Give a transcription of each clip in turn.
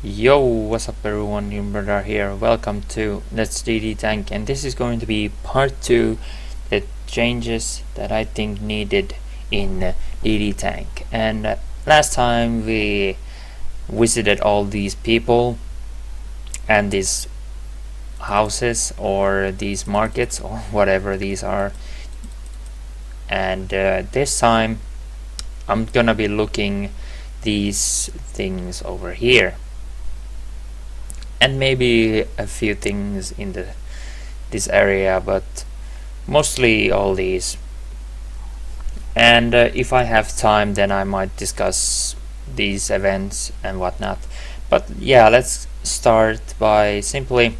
Yo, what's up everyone, New Brother here. Welcome to Let's DDTank, and this is going to be part 2, the changes that I think needed in DDTank. And last time we visited all these people and these houses or these markets or whatever these are, and this time I'm gonna be looking these things over here, and maybe a few things in this area, but mostly all these. And if I have time, then I might discuss these events and whatnot. But yeah, let's start by simply,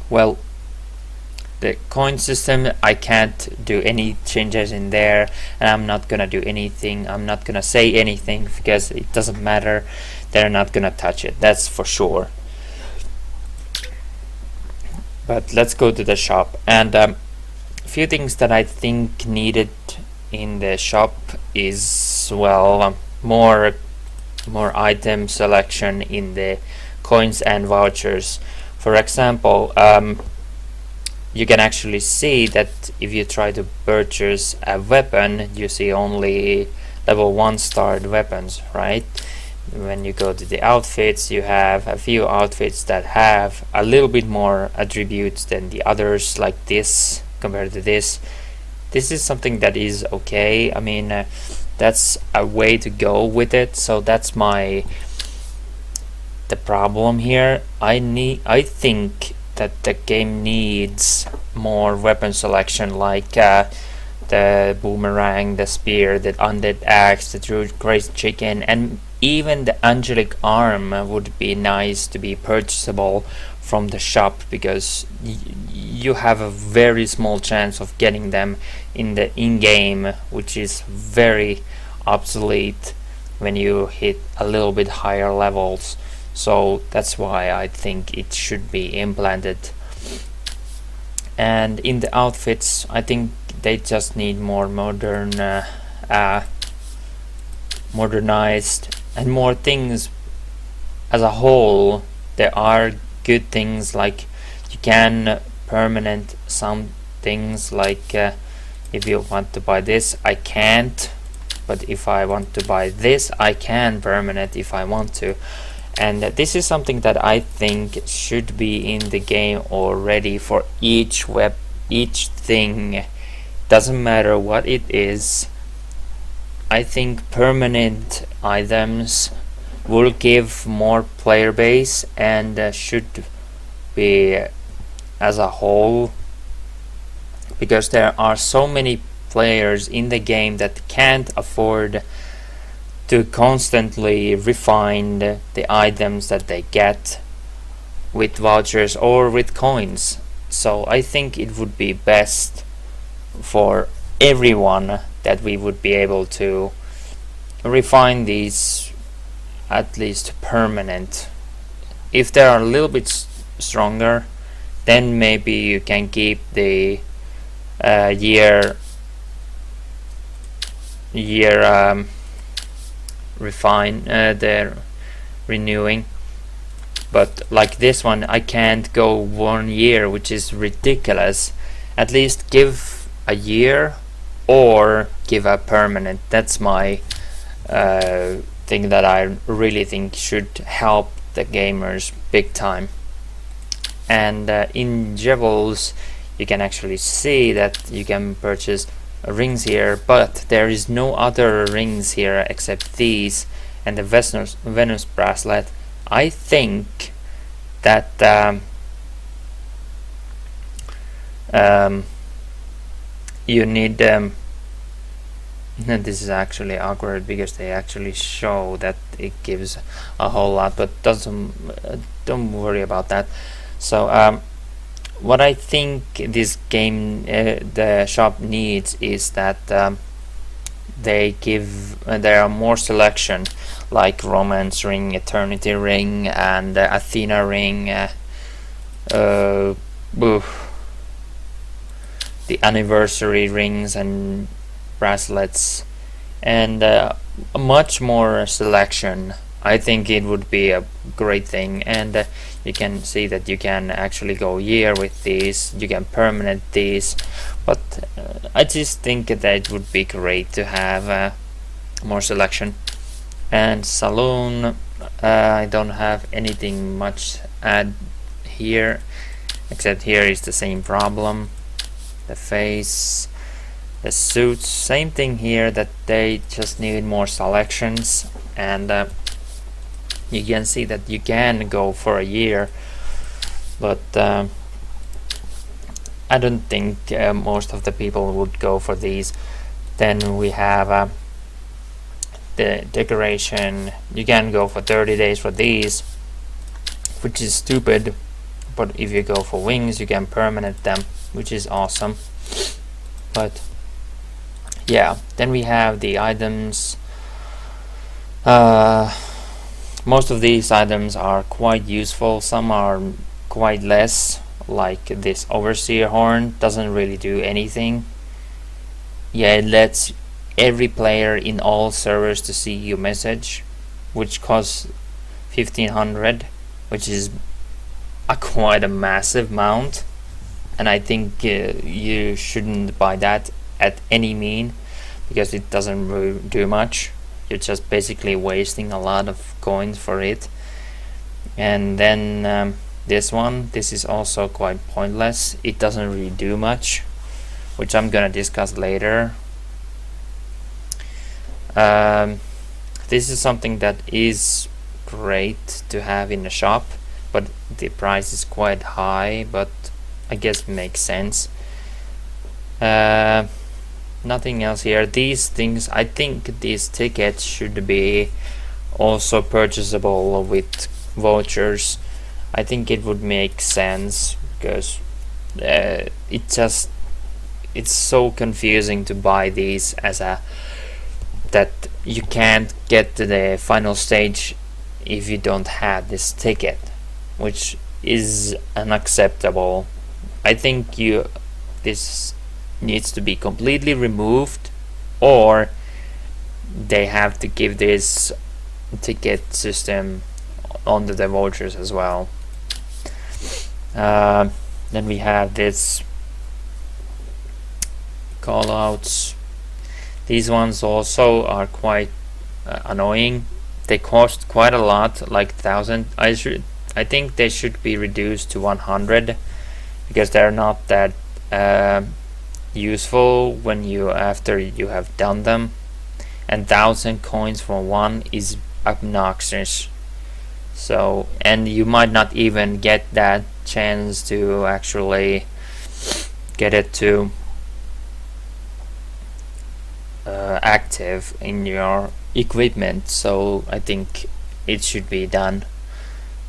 well, the coin system, I can't do any changes in there, and I'm not gonna do anything. I'm not gonna say anything because it doesn't matter. They're not gonna touch it, that's for sure. But let's go to the shop, and a few things that I think needed in the shop is, well, more item selection in the coins and vouchers. For example, you can actually see that if you try to purchase a weapon, you see only level 1 starred weapons, right? When you go to the outfits, you have a few outfits that have a little bit more attributes than the others, like this compared to this. This is something that is okay. I mean, that's a way to go with it. So that's the problem here. I think that the game needs more weapon selection, like the boomerang, the spear, the undead axe, the true great chicken, and even the angelic arm would be nice to be purchasable from the shop, because you have a very small chance of getting them in the in-game, which is very obsolete when you hit a little bit higher levels. So that's why I think it should be implanted. And in the outfits, I think they just need more modernized and more things as a whole. There are good things, like you can permanent some things, like if you want to buy this, I can't, but if I want to buy this, I can permanent if I want to. And this is something that I think should be in the game already for each thing. Doesn't matter what it is. I think permanent items will give more player base, and should be as a whole, because there are so many players in the game that can't afford to constantly refine the items that they get with vouchers or with coins. So I think it would be best for everyone that we would be able to refine these at least permanent. If they are a little bit stronger, then maybe you can keep the year refine the renewing. But like this one, I can't go 1 year, which is ridiculous. At least give a year or give a permanent. That's my thing that I really think should help the gamers big time. And in Jewels, you can actually see that you can purchase rings here, but there is no other rings here except these and the Venus bracelet. I think that you need this is actually awkward because they actually show that it gives a whole lot, but don't worry about that. So what I think this game, the shop needs, is that there are more selection, like romance ring, eternity ring, and Athena ring, the anniversary rings and bracelets, and much more selection I think it would be a great thing, and you can see that you can actually go year with these, you can permanent these, but I just think that it would be great to have more selection. And saloon, I don't have anything much add here, except here is the same problem. The face, the suits, same thing here, that they just need more selections, and you can see that you can go for a year, but I don't think most of the people would go for these. Then we have the decoration. You can go for 30 days for these, which is stupid, but if you go for wings you can permanent them, which is awesome. But yeah, then we have the items. Most of these items are quite useful, some are quite less, like this overseer horn doesn't really do anything. Yeah, it lets every player in all servers to see your message, which costs 1500, which is quite a massive amount, and I think you shouldn't buy that at any mean, because it doesn't do much. You're just basically wasting a lot of coins for it. And then this is also quite pointless. It doesn't really do much, which I'm gonna discuss later. This is something that is great to have in the shop, but the price is quite high, but I guess it makes sense. Nothing else here. These things, I think these tickets should be also purchasable with vouchers. I think it would make sense, because it's so confusing to buy these as that you can't get to the final stage if you don't have this ticket, which is unacceptable. I think this needs to be completely removed, or they have to give this ticket system onto the vouchers as well. Then we have this callouts. These ones also are quite annoying. They cost quite a lot, like 1000. I think they should be reduced to 100, because they're not that useful when after you have done them, and 1000 coins for one is obnoxious. So, and you might not even get that chance to actually get it to active in your equipment. So I think it should be done.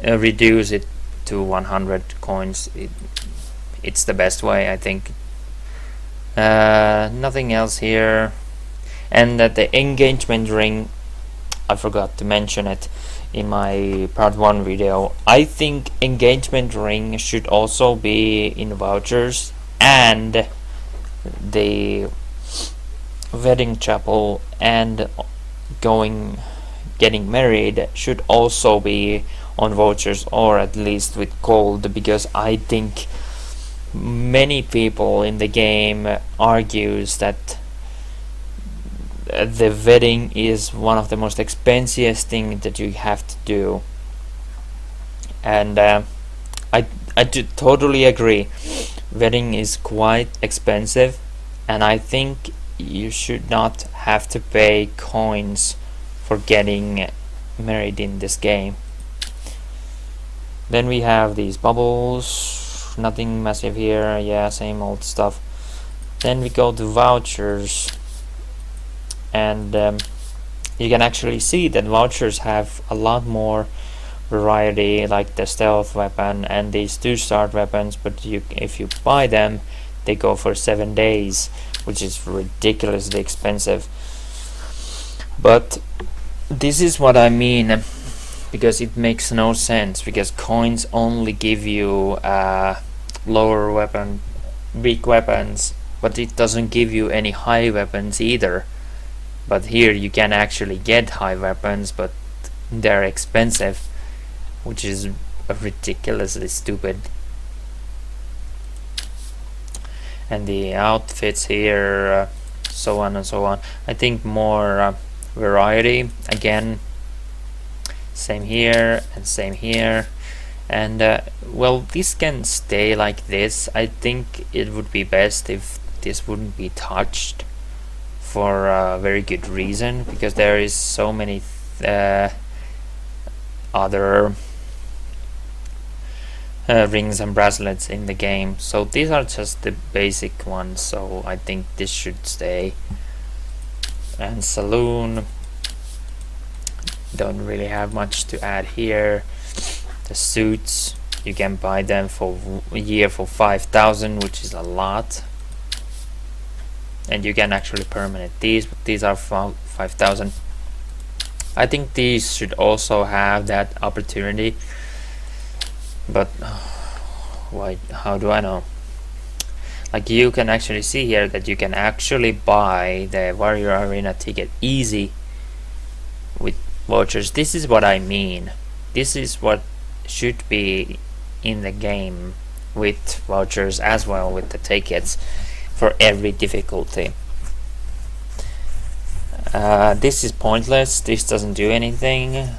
Reduce it to 100 coins. It's the best way, I think. Nothing else here. And the engagement ring, I forgot to mention it in my part 1 video. I think engagement ring should also be in vouchers, and the wedding chapel and getting married should also be on vouchers, or at least with gold, because I think many people in the game argues that the wedding is one of the most expensive things that you have to do, and I do totally agree. Wedding is quite expensive, and I think you should not have to pay coins for getting married in this game. Then we have these bubbles, nothing massive here, yeah, same old stuff. Then we go to vouchers, and you can actually see that vouchers have a lot more variety, like the stealth weapon and these 2-star weapons, but if you buy them, they go for 7 days, which is ridiculously expensive. But this is what I mean, because it makes no sense, because coins only give you lower weapon, weak weapons, but it doesn't give you any high weapons either. But here you can actually get high weapons, but they're expensive, which is ridiculously stupid. And the outfits here, so on and so on. I think more variety again. Same here and same here. And well, this can stay like this. I think it would be best if this wouldn't be touched, for a very good reason, because there is so many other rings and bracelets in the game. So these are just the basic ones, so I think this should stay. And saloon, don't really have much to add here. The suits, you can buy them for a year for 5,000, which is a lot. And you can actually permanent these, but these are 5,000. I think these should also have that opportunity, but why? How do I know? Like, you can actually see here that you can actually buy the Warrior Arena ticket easy with vouchers. This is what I mean. This is what should be in the game with vouchers as well, with the tickets for every difficulty. This is pointless. This doesn't do anything,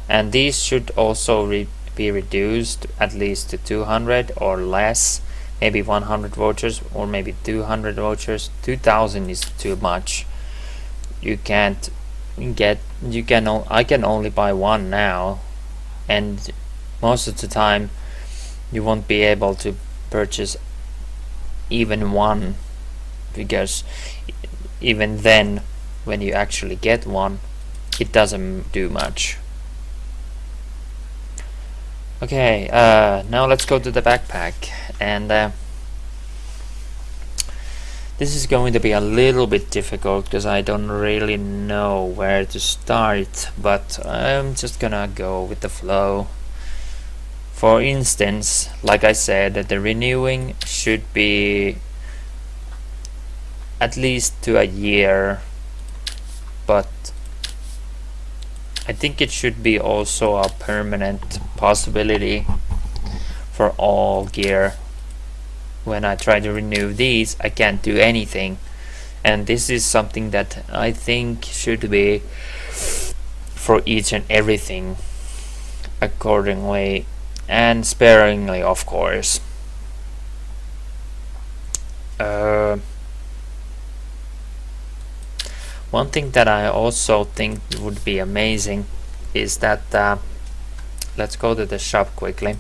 and these should also be reduced at least to 200 or less. Maybe 100 vouchers or maybe 200 vouchers. 2,000 is too much. You can't get. I can only buy one now, and most of the time you won't be able to purchase even one, because even then, when you actually get one, it doesn't do much. Okay, now let's go to the backpack, and this is going to be a little bit difficult because I don't really know where to start, but I'm just gonna go with the flow. For instance, like I said, that the renewing should be at least to a year, but I think it should be also a permanent possibility for all gear. When I try to renew these, I can't do anything, and this is something that I think should be for each and everything accordingly and sparingly, of course. One thing that I also think would be amazing is that let's go to the shop quickly,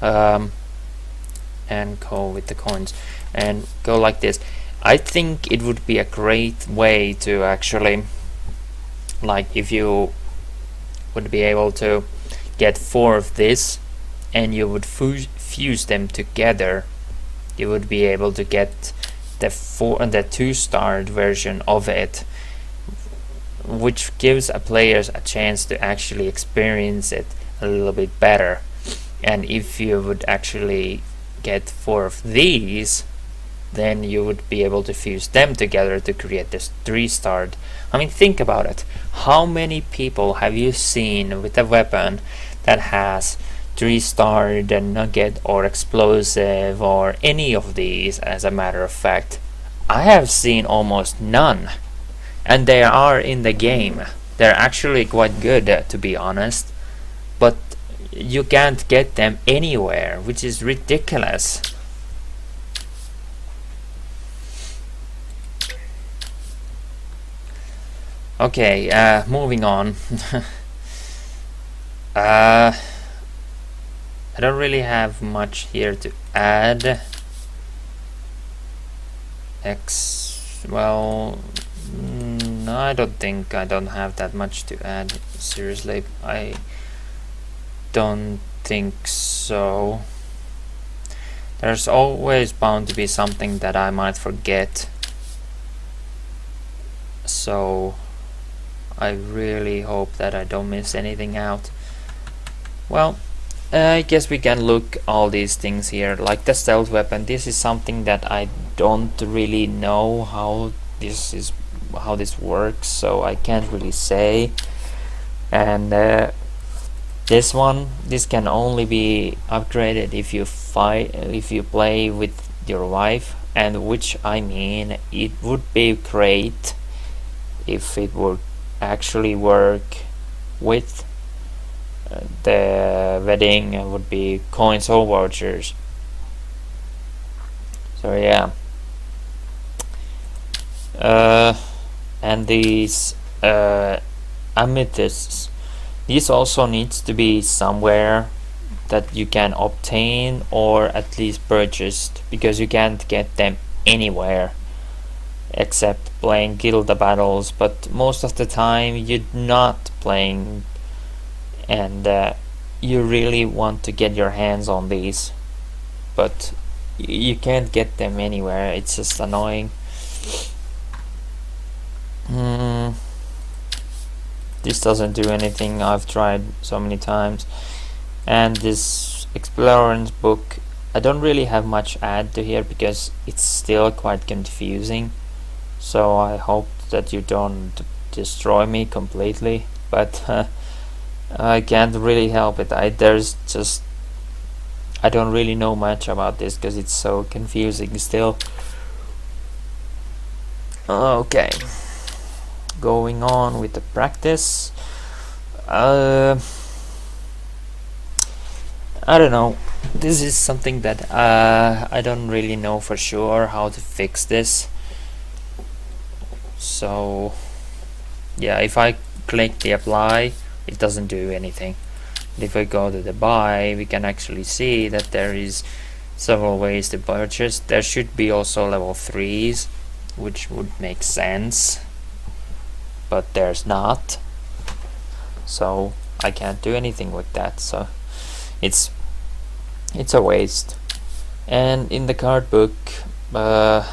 and go with the coins and go like this. I think it would be a great way to actually, like, if you would be able to get 4 of this and you would fuse them together, you would be able to get the 2-star version of it, which gives players a chance to actually experience it a little bit better. And if you would actually get 4 of these, then you would be able to fuse them together to create this 3-star. I mean, think about it. How many people have you seen with a weapon that has 3-star, nugget or explosive or any of these? As a matter of fact, I have seen almost none, and they are in the game. They're actually quite good, to be honest, but you can't get them anywhere, which is ridiculous. Okay, moving on. I don't really have much here to add. Well, no, I don't think I don't have that much to add. Seriously, I don't think so. There's always bound to be something that I might forget, so I really hope that I don't miss anything out. Well, I guess we can look all these things here, like the stealth weapon. This is something that I don't really know how this is how this works, so I can't really say. And this can only be upgraded if you play with your wife, and which I mean, it would be great if it would actually work with the wedding. Would be coins or vouchers. So yeah, and these amethysts, these also needs to be somewhere that you can obtain or at least purchased, because you can't get them anywhere except playing guild battles, but most of the time you're not playing, and you really want to get your hands on these, but you can't get them anywhere. It's just annoying. This doesn't do anything. I've tried so many times. And this explorer's book, I don't really have much add to here because it's still quite confusing, so I hope that you don't destroy me completely, but I can't really help it. I don't really know much about this because it's so confusing still. Okay, going on with the practice. I don't know. This is something that I don't really know for sure how to fix this. So yeah, if I click the apply, it doesn't do anything. If I go to the buy, we can actually see that there is several ways to purchase. There should be also level 3s, which would make sense, but there's not, so I can't do anything with that, so it's a waste. And in the card book, oh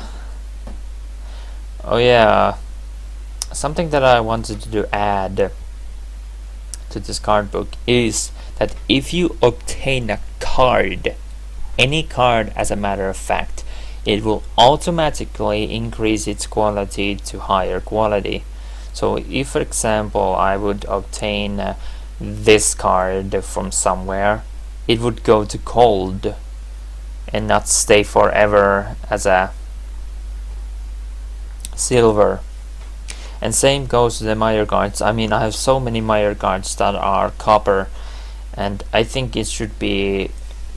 yeah, something that I wanted to add to this card book is that if you obtain a card, any card as a matter of fact, it will automatically increase its quality to higher quality. So if, for example, I would obtain this card from somewhere, it would go to gold and not stay forever as a silver. And same goes to the Meyer cards. I mean, I have so many Meyer cards that are copper, and I think it should be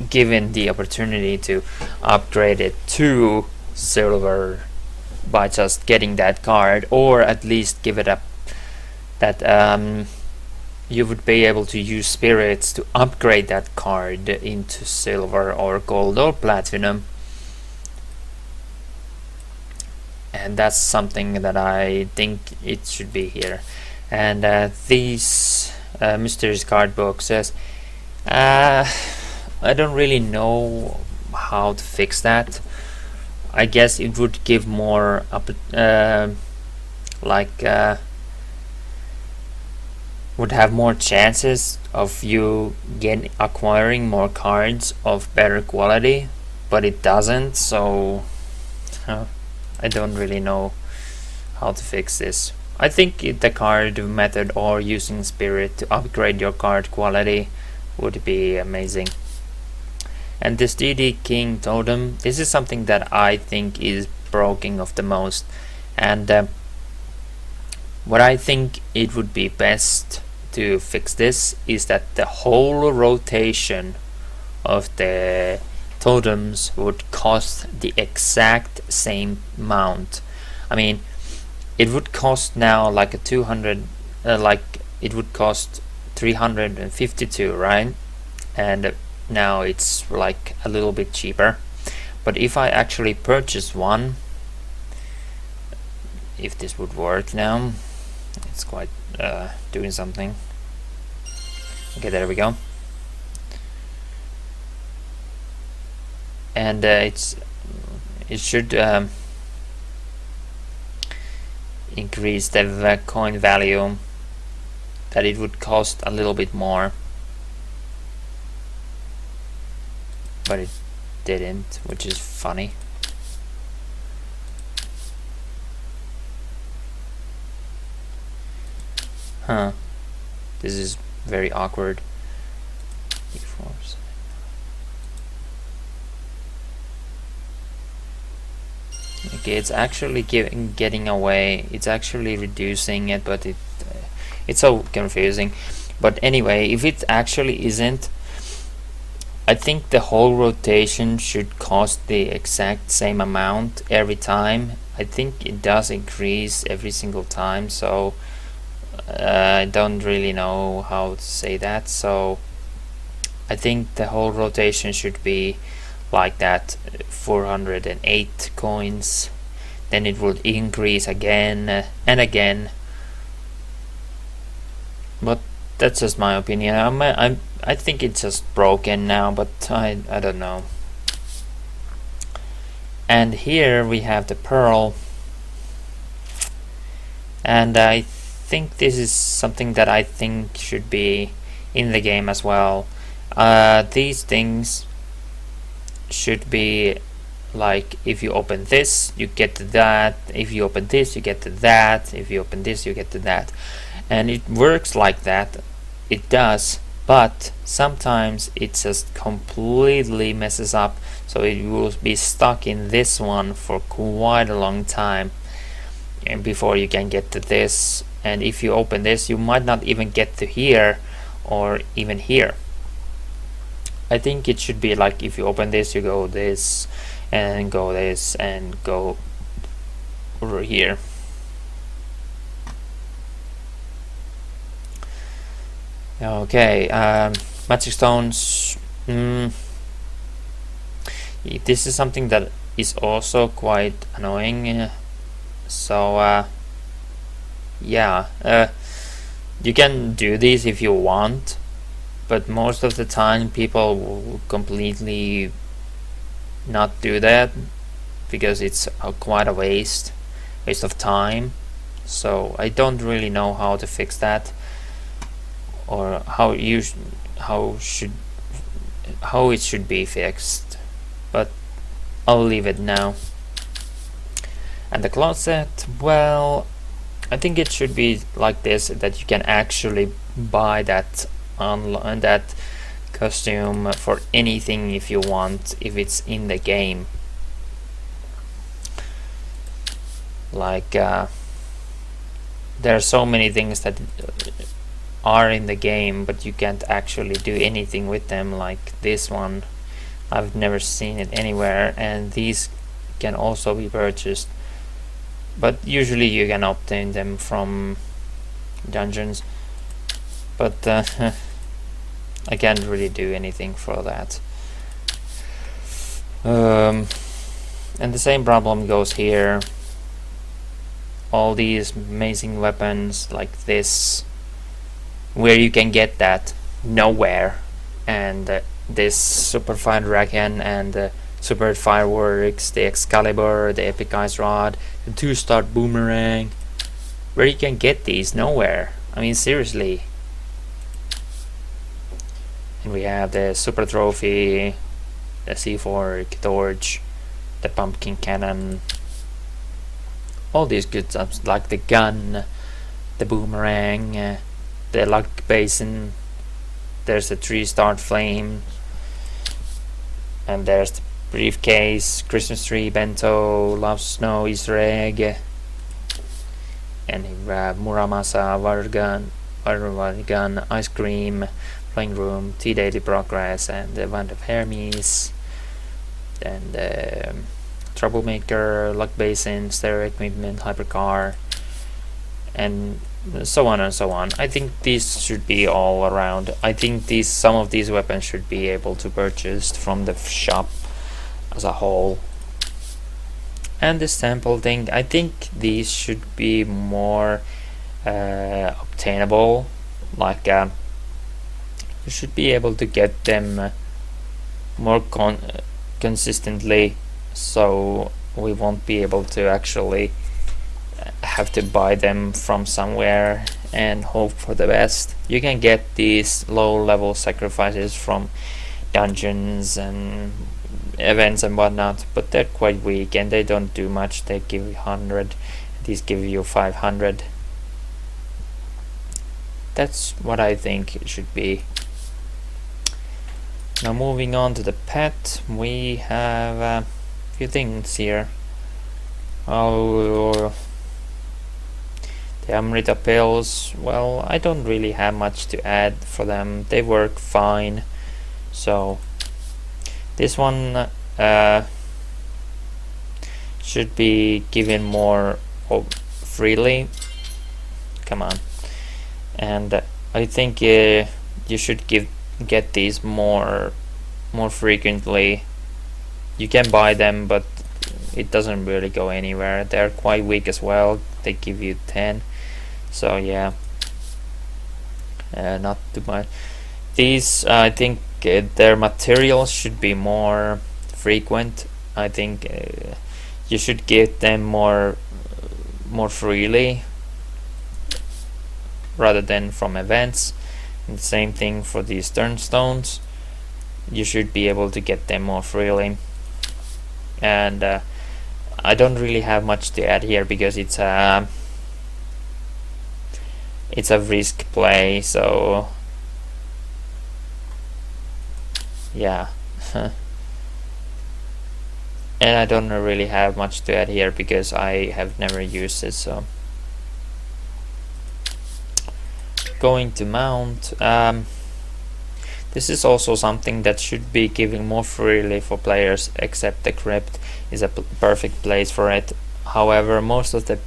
given the opportunity to upgrade it to silver by just getting that card, or at least give it up that you would be able to use spirits to upgrade that card into silver or gold or platinum. And that's something that I think it should be here. And these mysterious card book says, I don't really know how to fix that. I guess it would give more would have more chances of you acquiring more cards of better quality, but it doesn't, so I don't really know how to fix this. I think the card method or using spirit to upgrade your card quality would be amazing. And this DD King totem, this is something that I think is broken of the most, and what I think it would be best to fix this is that the whole rotation of the totems would cost the exact same amount. I mean, it would cost now like a 200, like it would cost 352, right? And now it's like a little bit cheaper. But if I actually purchase one, if this would work now, it's quite doing something. Okay, there we go. And it should increase the coin value, that it would cost a little bit more, but it didn't, which is funny. Huh. This is very awkward. E4. Okay, it's actually getting away. It's actually reducing it, but it's so confusing. But anyway, if it actually isn't, I think the whole rotation should cost the exact same amount every time. I think it does increase every single time, so I don't really know how to say that. So I think the whole rotation should be like that, 408 coins. Then it would increase again and again. But that's just my opinion. I think it's just broken now, but I don't know. And here we have the pearl, and I think this is something that I think should be in the game as well. These things should be like, if you open this you get to that, if you open this you get to that, if you open this you get to that, and it works like that. It does, but sometimes it just completely messes up, so it will be stuck in this one for quite a long time and before you can get to this. And if you open this you might not even get to here or even here. I think it should be like, if you open this you go this and go this and go over here. Okay, magic stones. This is something that is also quite annoying. So yeah, you can do this if you want, but most of the time people will completely not do that because it's quite a waste of time. So I don't really know how to fix that, or how it should be fixed, but I'll leave it now. And the closet, well, I think it should be like this, that you can actually buy that online, that costume for anything if you want, if it's in the game. Like there are so many things that are in the game, but you can't actually do anything with them, like this one. I've never seen it anywhere, and these can also be purchased, but usually you can obtain them from dungeons, but I can't really do anything for that. And the same problem goes here. All these amazing weapons like this, where you can get that? Nowhere. And this super fine dragon and the super fireworks, the Excalibur, the epic ice rod, the 2-star boomerang, where you can get these? Nowhere. I mean, seriously. And we have the super trophy, the C4 torch, the pumpkin cannon, all these good stuff, like the gun, the boomerang, the luck basin. There's the 3-star flame, and there's the briefcase, Christmas tree, bento, love snow, Easter egg, and we have Muramasa, water gun, ice cream, playing room, tea daily progress, and the wand of Hermes, and the troublemaker, luck basin, stereo equipment, hypercar, and so on and so on. I think these should be all around. I think some of these weapons should be able to purchase from the shop as a whole. And the sample thing, I think these should be more obtainable. Like you should be able to get them more consistently, so we won't be able to actually have to buy them from somewhere and hope for the best. You can get these low level sacrifices from dungeons and events and whatnot, but they're quite weak and they don't do much. They give you 100, these give you 500. that's what I think it should be. Now moving on to the pet, we have a few things here. Oh, the Amrita pills, well, I don't really have much to add for them. They work fine. So this one should be given more freely. Come on. And I think you should get these more frequently. You can buy them, but it doesn't really go anywhere. They're quite weak as well. They give you 10. So yeah, not too much. These, I think their materials should be more frequent. I think you should get them more freely rather than from events. And the same thing for these turnstones. You should be able to get them more freely. And I don't really have much to add here because it's a risk play, so yeah. And I don't really have much to add here because I have never used it. So going to mount, this is also something that should be given more freely for players, except the crypt is a perfect place for it. However, most of the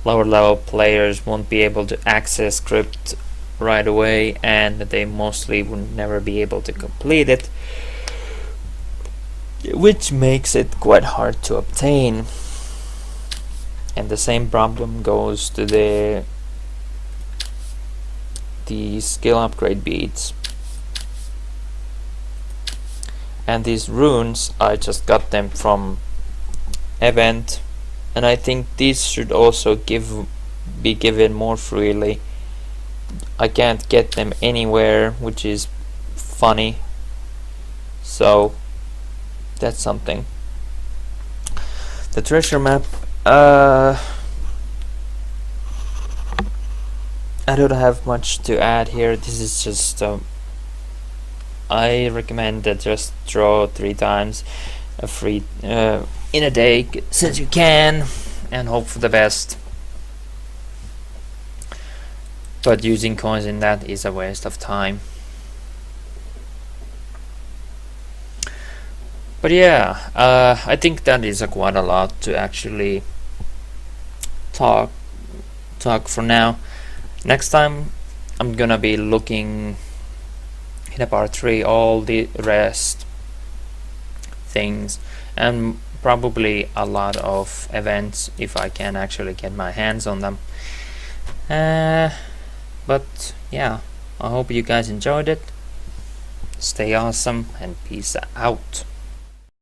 lower level players won't be able to access crypt right away, and they mostly would never be able to complete it, which makes it quite hard to obtain. And the same problem goes to the skill upgrade beads. And these runes, I just got them from event, and I think these should also be given more freely. I can't get them anywhere, which is funny. So that's something. The treasure map, I don't have much to add here. This is just I recommend that just draw 3 times a free in a day, since you can, and hope for the best. But using coins in that is a waste of time. But yeah, I think that is quite a lot to actually talk for now. Next time I'm gonna be looking in a part 3 all the rest things, and probably a lot of events if I can actually get my hands on them. But yeah, I hope you guys enjoyed it. Stay awesome and peace out.